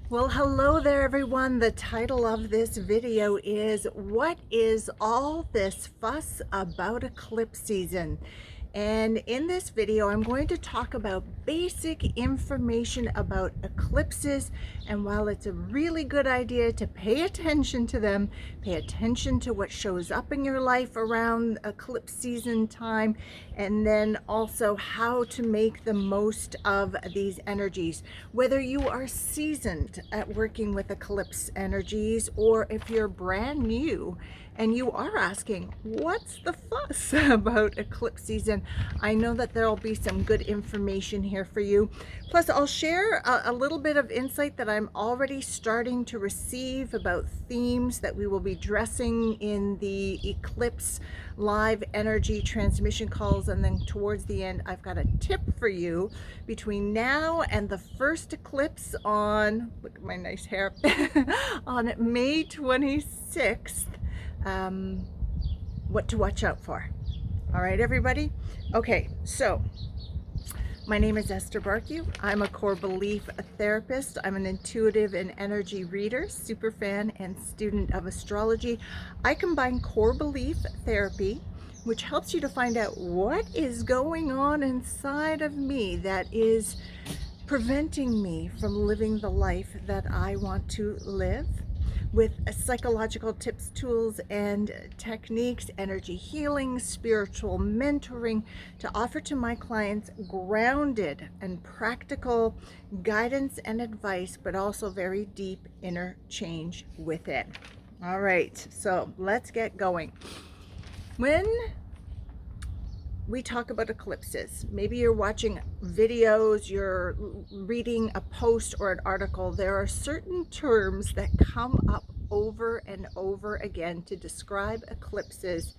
Well, hello there, everyone. The title of this video is What is All This Fuss About Eclipse Season? And in this video, I'm going to talk about basic information about eclipses. And while it's a really good idea to pay attention to them, pay attention to what shows up in your life around eclipse season time, and then also how to make the most of these energies. Whether you are seasoned at working with eclipse energies or if you're brand new and you are asking, what's the fuss about eclipse season? I know that there'll be some good information here for you. Plus, I'll share a little bit of insight that I'm already starting to receive about themes that we will be addressing in the eclipse live energy transmission calls. And then towards the end, I've got a tip for you between now and the first eclipse on, look at my nice hair, on May 26th. What to watch out for. All right, everybody. Okay, so my name is Esther Bartkiw. I'm a core belief therapist. I'm an intuitive and energy reader, super fan, and student of astrology. I combine core belief therapy, which helps you to find out what is going on inside of me that is preventing me from living the life that I want to live, with psychological tips, tools, and techniques, energy healing, spiritual mentoring, to offer to my clients grounded and practical guidance and advice, but also very deep inner change with it. All right, so let's get going. When we talk about eclipses, maybe you're watching videos, you're reading a post or an article, there are certain terms that come up over and over again to describe eclipses,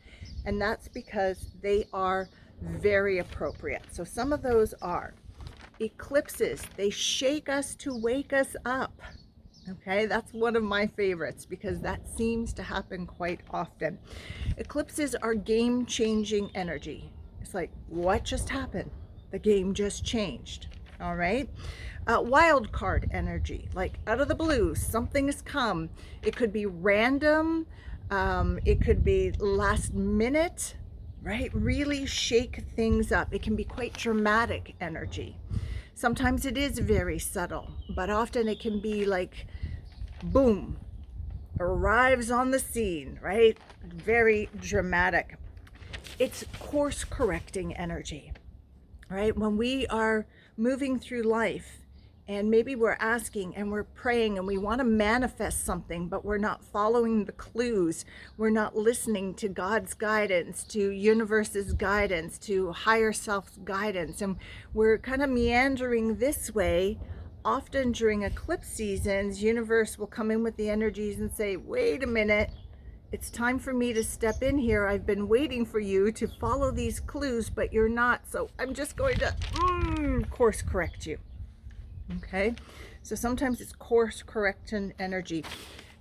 and that's because they are very appropriate. So some of those are eclipses. They shake us to wake us up. Okay, that's one of my favorites because that seems to happen quite often. Eclipses are game-changing energy. It's like, what just happened? The game just changed. All right. Wild card energy, like out of the blue, something has come. It could be random. It could be last minute, right? Really shake things up. It can be quite dramatic energy. Sometimes it is very subtle, but often it can be like, boom, arrives on the scene, right? Very dramatic. It's course correcting energy, right? When we are moving through life and maybe we're asking and we're praying and we want to manifest something, but we're not following the clues. We're not listening to God's guidance, to universe's guidance, to higher self's guidance. And we're kind of meandering this way. Often during eclipse seasons, universe will come in with the energies and say, wait a minute, it's time for me to step in here. I've been waiting for you to follow these clues, but you're not. So I'm just going to course correct you. Okay. So sometimes it's course correction energy.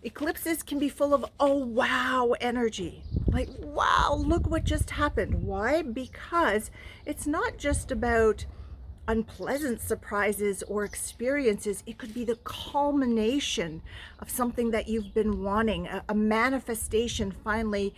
Eclipses can be full of, oh, wow, energy. Like, wow, look what just happened. Why? Because it's not just about unpleasant surprises or experiences. It could be the culmination of something that you've been wanting, a manifestation finally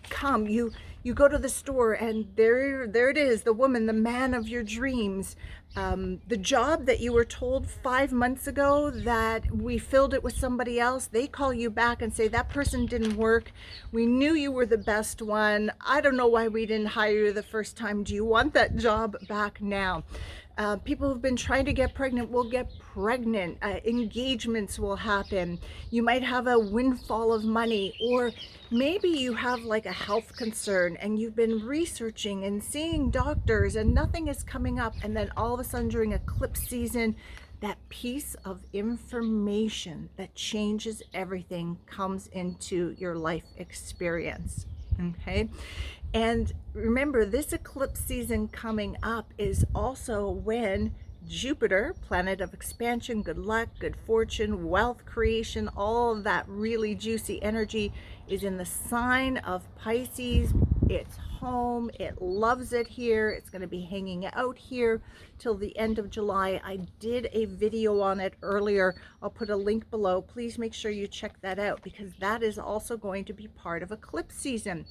come. You go to the store and there it is, the woman, the man of your dreams. The job that you were told 5 months ago that we filled it with somebody else, they call you back and say that person didn't work. We knew you were the best one. I don't know why we didn't hire you the first time. Do you want that job back now? People who've been trying to get pregnant will get pregnant. Engagements will happen. You might have a windfall of money, or maybe you have like a health concern and you've been researching and seeing doctors and nothing is coming up, and then all of a sudden during eclipse season, that piece of information that changes everything comes into your life experience. Okay. And remember, this eclipse season coming up is also when Jupiter, planet of expansion, good luck, good fortune, wealth creation, all of that really juicy energy is in the sign of Pisces, It's home. It loves it here. It's going to be hanging out here till the end of July. I did a video on it earlier. I'll put a link below. Please make sure you check that out, because that is also going to be part of eclipse season.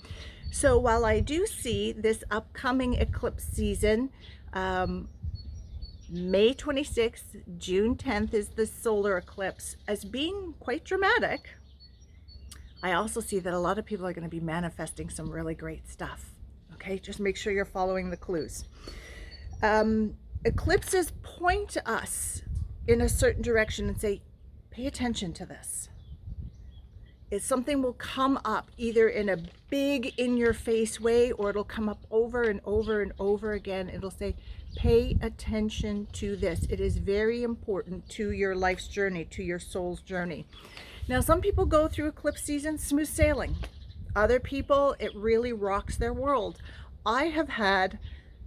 So while I do see this upcoming eclipse season, May 26th, June 10th is the solar eclipse, as being quite dramatic, I also see that a lot of people are going to be manifesting some really great stuff. Okay, just make sure you're following the clues. Eclipses point us in a certain direction and say, pay attention to this. Something will come up either in a big in-your-face way, or it'll come up over and over and over again. It'll say, pay attention to this. It is very important to your life's journey, to your soul's journey. Now, some people go through eclipse season smooth sailing. Other people, it really rocks their world. I have had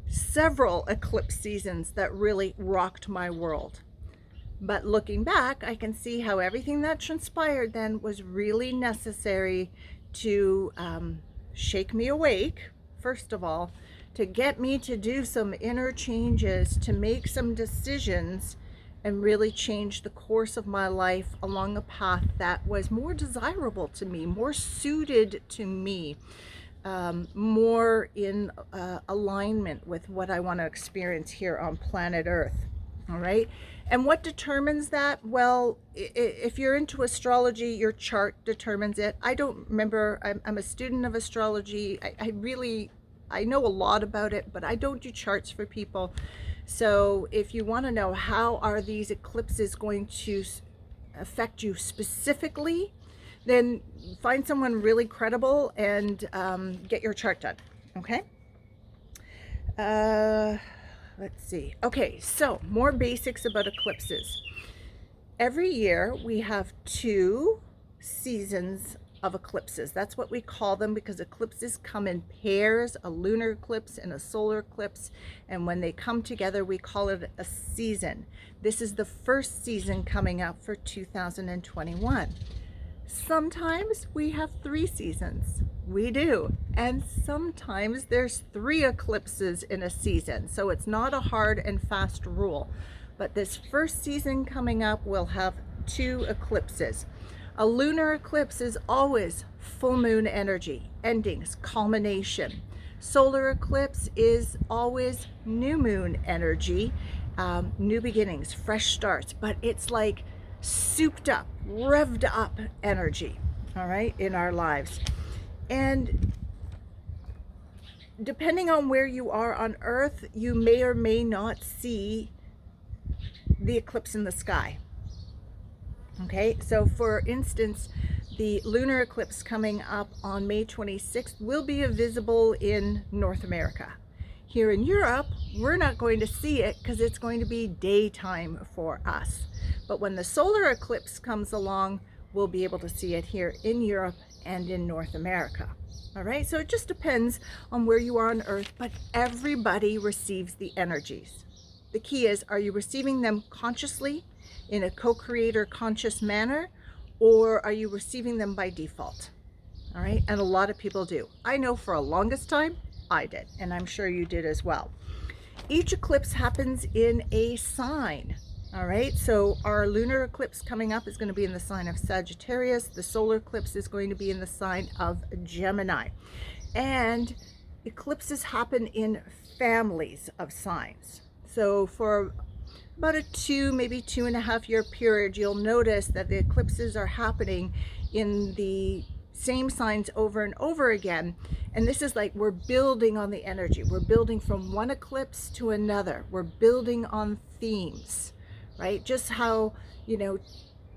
several eclipse seasons that really rocked my world. But looking back, I can see how everything that transpired then was really necessary to shake me awake, first of all, to get me to do some inner changes, to make some decisions, and really change the course of my life along a path that was more desirable to me, more suited to me, more in alignment with what I want to experience here on planet Earth. All right. And what determines that? Well, if you're into astrology, your chart determines it. I don't remember. I'm a student of astrology. I know a lot about it, but I don't do charts for people. So if you want to know how are these eclipses going to affect you specifically, then find someone really credible and get your chart done. Okay. Let's see. Okay, so more basics about eclipses. Every year we have 2 seasons of eclipses. That's what we call them, because eclipses come in pairs, a lunar eclipse and a solar eclipse. And when they come together, we call it a season. This is the first season coming up for 2021. Sometimes we have 3 seasons. We do. And sometimes there's 3 eclipses in a season. So it's not a hard and fast rule. But this first season coming up will have 2 eclipses. A lunar eclipse is always full moon energy, endings, culmination. Solar eclipse is always new moon energy, new beginnings, fresh starts. But it's like souped up, revved up energy, all right, in our lives. And depending on where you are on Earth, you may or may not see the eclipse in the sky. Okay, so for instance, the lunar eclipse coming up on May 26th will be visible in North America. Here in Europe, we're not going to see it because it's going to be daytime for us. But when the solar eclipse comes along, we'll be able to see it here in Europe and in North America. All right, so it just depends on where you are on Earth, but everybody receives the energies. The key is, are you receiving them consciously in a co-creator conscious manner, or are you receiving them by default? All right, and a lot of people do. I know for a longest time, I did, and I'm sure you did as well. Each eclipse happens in a sign. All right, so our lunar eclipse coming up is going to be in the sign of Sagittarius. The solar eclipse is going to be in the sign of Gemini. And eclipses happen in families of signs. So for about a 2, maybe 2.5 year period, you'll notice that the eclipses are happening in the same signs over and over again. And this is like we're building on the energy. We're building from one eclipse to another. We're building on themes. Right? Just how,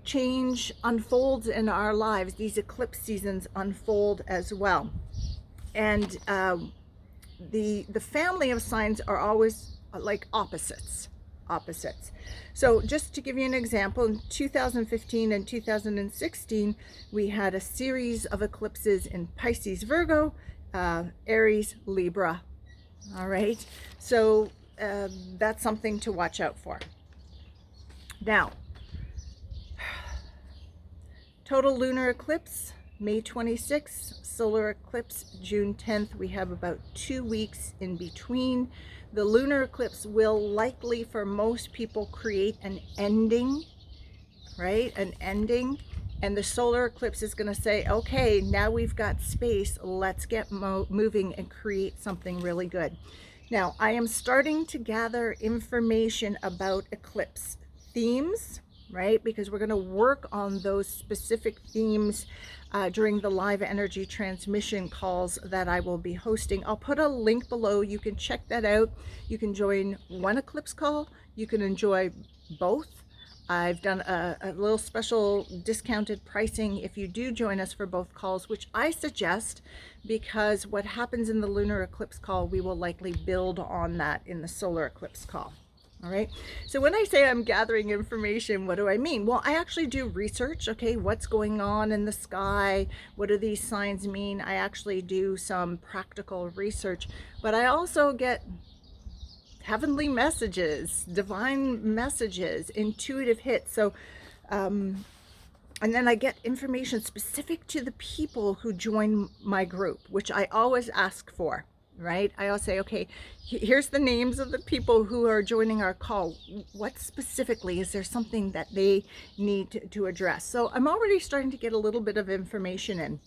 change unfolds in our lives, these eclipse seasons unfold as well. And the family of signs are always like opposites. So just to give you an example, in 2015 and 2016, we had a series of eclipses in Pisces, Virgo, Aries, Libra. All right. So that's something to watch out for. Now, total lunar eclipse, May 26th, solar eclipse, June 10th. We have about 2 weeks in between. The lunar eclipse will likely, for most people, create an ending, right? An ending. And the solar eclipse is going to say, okay, now we've got space. Let's get moving and create something really good. Now, I am starting to gather information about eclipse themes, right? Because we're going to work on those specific themes during the live energy transmission calls that I will be hosting. I'll put a link below. You can check that out. You can join one eclipse call. You can enjoy both. I've done a little special discounted pricing if you do join us for both calls, which I suggest, because what happens in the lunar eclipse call, we will likely build on that in the solar eclipse call. All right. So when I say I'm gathering information, what do I mean? Well, I actually do research. Okay, what's going on in the sky? What do these signs mean? I actually do some practical research, but I also get heavenly messages, divine messages, intuitive hits. So, and then I get information specific to the people who join my group, which I always ask for, right? I always say, okay, here's the names of the people who are joining our call. What specifically, is there something that they need to address? So I'm already starting to get a little bit of information in.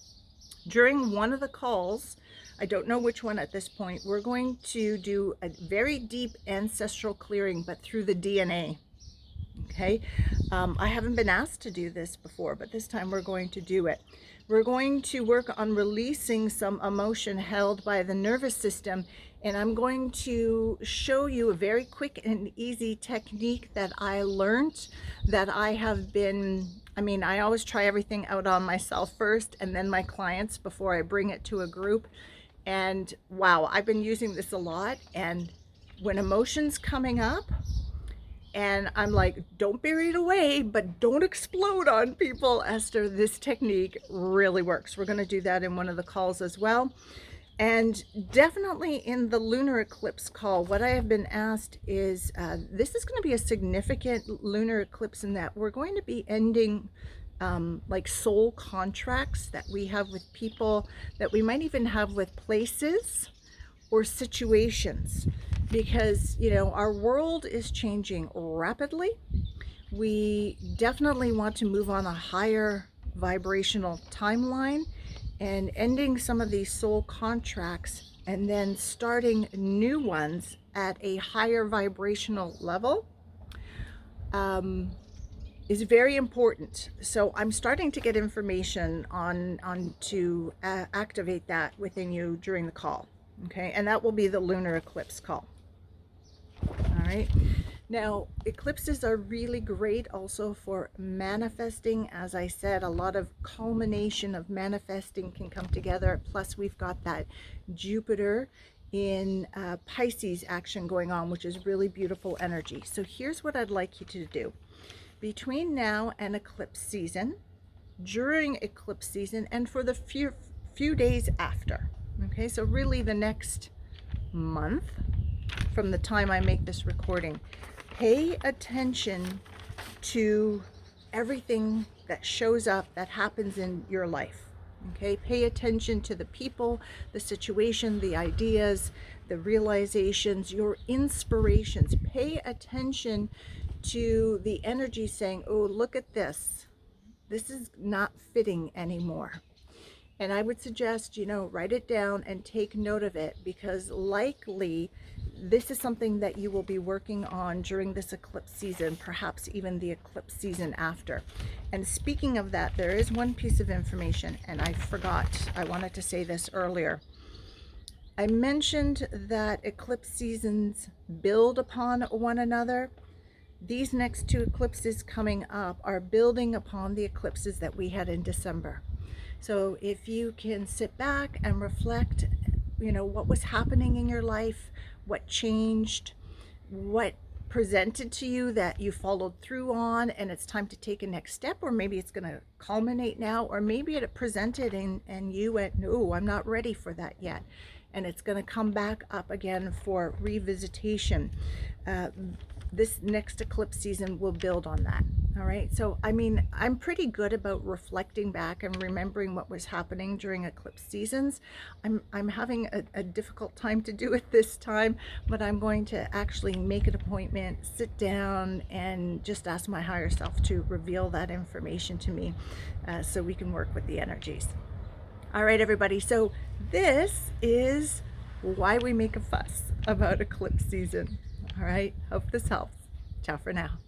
During one of the calls, I don't know which one at this point, we're going to do a very deep ancestral clearing, but through the DNA. Okay, I haven't been asked to do this before, but this time we're going to do it. We're going to work on releasing some emotion held by the nervous system, and I'm going to show you a very quick and easy technique that I learned, that I have been, I always try everything out on myself first and then my clients before I bring it to a group. And wow, I've been using this a lot. And when emotion's coming up, and I'm like, don't bury it away, but don't explode on people, Esther, this technique really works. We're going to do that in one of the calls as well. And definitely in the lunar eclipse call, what I have been asked is, this is going to be a significant lunar eclipse in that we're going to be ending like soul contracts that we have with people, that we might even have with places or situations, because our world is changing rapidly. We definitely want to move on a higher vibrational timeline and ending some of these soul contracts and then starting new ones at a higher vibrational level is very important. So I'm starting to get information on to activate that within you during the call. Okay, and that will be the lunar eclipse call. All right. Now, eclipses are really great also for manifesting. As I said, a lot of culmination of manifesting can come together. Plus, we've got that Jupiter in Pisces action going on, which is really beautiful energy. So here's what I'd like you to do. Between now and eclipse season, during eclipse season, and for the few days after, okay, so really the next month from the time I make this recording, pay attention to everything that shows up, that happens in your life. Okay, pay attention to the people, the situation, the ideas, the realizations, your inspirations. Pay attention to the energy saying, oh, look at this. This is not fitting anymore. And I would suggest, write it down and take note of it, because likely this is something that you will be working on during this eclipse season, perhaps even the eclipse season after. And speaking of that, there is one piece of information, and I forgot, I wanted to say this earlier. I mentioned that eclipse seasons build upon one another. These next two eclipses coming up are building upon the eclipses that we had in December. So if you can sit back and reflect, what was happening in your life, what changed, what presented to you that you followed through on, and it's time to take a next step, or maybe it's going to culminate now, or maybe it presented and you went, no, I'm not ready for that yet. And it's going to come back up again for revisitation. this next eclipse season will build on that. All right, so I mean, I'm pretty good about reflecting back and remembering what was happening during eclipse seasons. I'm having a difficult time to do it this time, but I'm going to actually make an appointment, sit down, and just ask my higher self to reveal that information to me, so we can work with the energies. All right, everybody, so this is why we make a fuss about eclipse season. All right, hope this helps. Ciao for now.